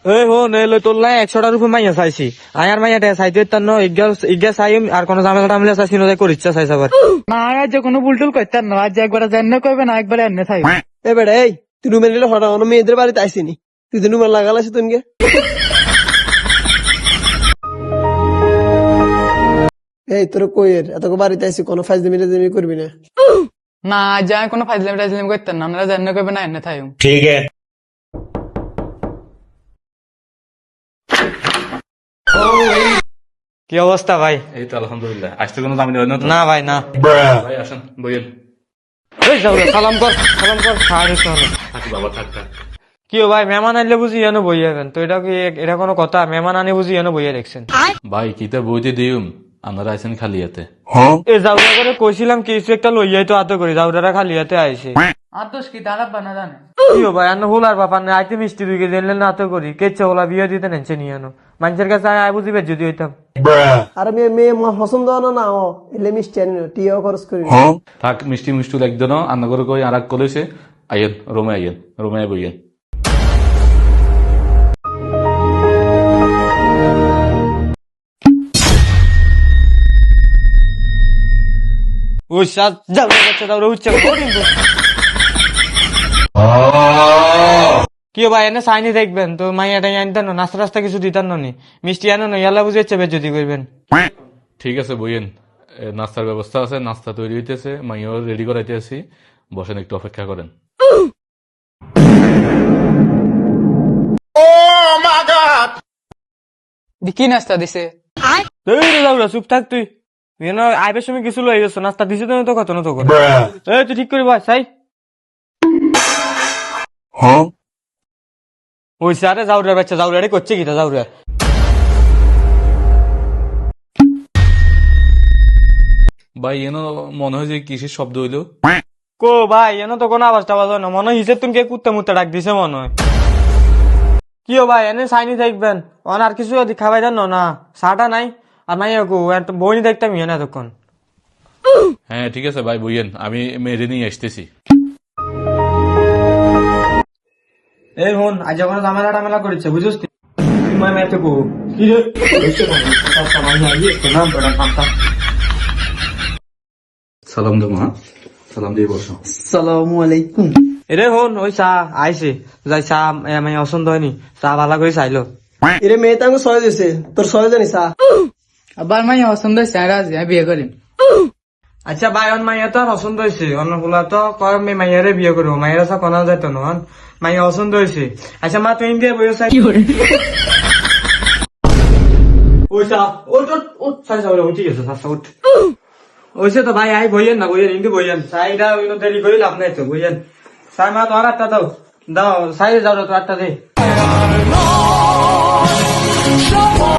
এই হো নেলো তোর লাই 100টার উপর মাইয়া চাইছি আয়ার মাইয়াটা চাইতে তার ইজ্ঞা চাই আর কোন ঝামেলা টামেলা চাইছি না করি ইচ্ছা চাইছে আবার না আজ কোনো বুলটুল করতেন না আজ একবার জান্ন করবে না একবার এনে থাই এ বেটা এই তুই রুমে নিলে হঠাৎ অন্য মেয়েদের বাড়িতে আইসিনি তুই তো রুমে লাগালাস তুনকে এই তোর কইয়ের এত বাড়িতে আইসি কোনো ফাইজলামি করবি না। না আজ আমি কোনো ফাইজলামি টাইজলামি করতেন না আপনারা জান্ন করবে না এনে থাই কি অবস্থা ভাই? এই তো আলহামদুলিল্লাহ। আসতে কোনো দামি হয় না তো? না ভাই না। ভাই আসেন বইয়েন। এই যাও রে, সালাম কর সাড়ে শোনো থাকি বাবা থাক থাক। কি ও ভাই মেহমান আনলে বুঝি এনে বইয়াবেন তো এটা কি এটা কোনো কথা? মেহমান আনে বুঝি এনে বইয়া দেখছেন ভাই কিতা বইতে দিউম আপনারা আইছেন খালি হাতে। এ যাওয়া করে কইছিলাম কিছু একটা লইয়াই তো হাতে করি যাওয়ারা খালি হাতে আইছে আর দোষ কি দাঁড়া বানা জানে কি ও ভাই আন্ন হুলার বাপার না আইতে মিষ্টি 2 কেজি এনে না হাতে করি কেচ্ছে ওলা বিয়ে দিতে নেছে নিয়ে আনো মানুষের কাছে আয় বুঝিবে যদি হইতাম আর মেয়ে মেয়ে পছন্দ না না ও এলে মিষ্টি আনি না টিয়াও খরচ করি থাক মিষ্টি মিষ্টি লাগতো না আন্না করে কই আর এক কলেছে আইয়েন রুমে বইয়েন। ওই সাত যাও বাচ্চা দাও উচ্চ কঠিন তো কি ও ভাই এনে সাইনি দেখবেন তো মাইয়াটা আনতেন না নাস্তা রাস্তা কিছু দিতেন না নি মিষ্টি আনো না ইয়ালা বুঝেছে যদি করবেন ঠিক আছে বইয়েন। নাস্তার ব্যবস্থা আছে, নাস্তা তৈরি হইতেছে, মাইও রেডি করাইতে আছি, বসেন একটু অপেক্ষা করেন। কি নাস্তা দিছে যাও চুপ থাক তুই আইবের সময় কিছু লই গেছো নাস্তা দিছে তো কত না তো এই তুই ঠিক করি ভাই সাই ওই সারে যাও রে বাচ্চা যাও রে করছে কিটা যাও রে ভাই এনো মনে হয় যে কিসের শব্দ হইলো? কো ভাই এনে তো কোনো আওয়াজ টাওয়াজ হয় না মনে হয় হিসেব তুমি কুত্তে মুত্তে ডাক দিছে মনে হয় কি ও ভাই এনে সাইনি দেখবেন আর কিছু খাবাই জান না চাটা নাই আর মাইয়া কো বইনি দেখতাম ইয়ে না এতক্ষণ হ্যাঁ ঠিক আছে ভাই বইয়েন, আমি মেরে নিয়ে আসতেছি। এই হন আজ যখন ঝামেলা টামেলা করেছে বুঝছিস তুই মাই মেতে কো কি রে সালাম দে মা, সালাম দিয়ে বসো। আসসালামু আলাইকুম। এরে হন ওই চা আইছে যাই চা আমি অসন্দ হয়নি চা ভালো করে চাইলো এরে মেয়ে তাঙ্গ সয় দিছে তোর সয় জানি সা আবার মাই পছন্দ হয়েছে রাজি আমি বিয়ে করিম আচ্ছা ভাই অন মাইয়া তো আর পছন্দ হয়েছে অন্য ফুলা তো কয় আমি মাইয়ারে বিয়ে করবো মাইয়ারা সা কোনা যাইতো না মাইয়া পছন্দ হয়েছে আচ্ছা মা তুই ইন্ডিয়া বই চাই ওই চা ওট ওট সাই যাবে উঠি গেছে সাসা উঠ ওইসে তো ভাই আই বইয়েন না বইয়েন ইন্দি বইয়েন সাইডা দেরি করি লাভ নাই তো বইয়েন সাই মা তোমার একটা দাও দাও সাইডে যাও তো একটা দে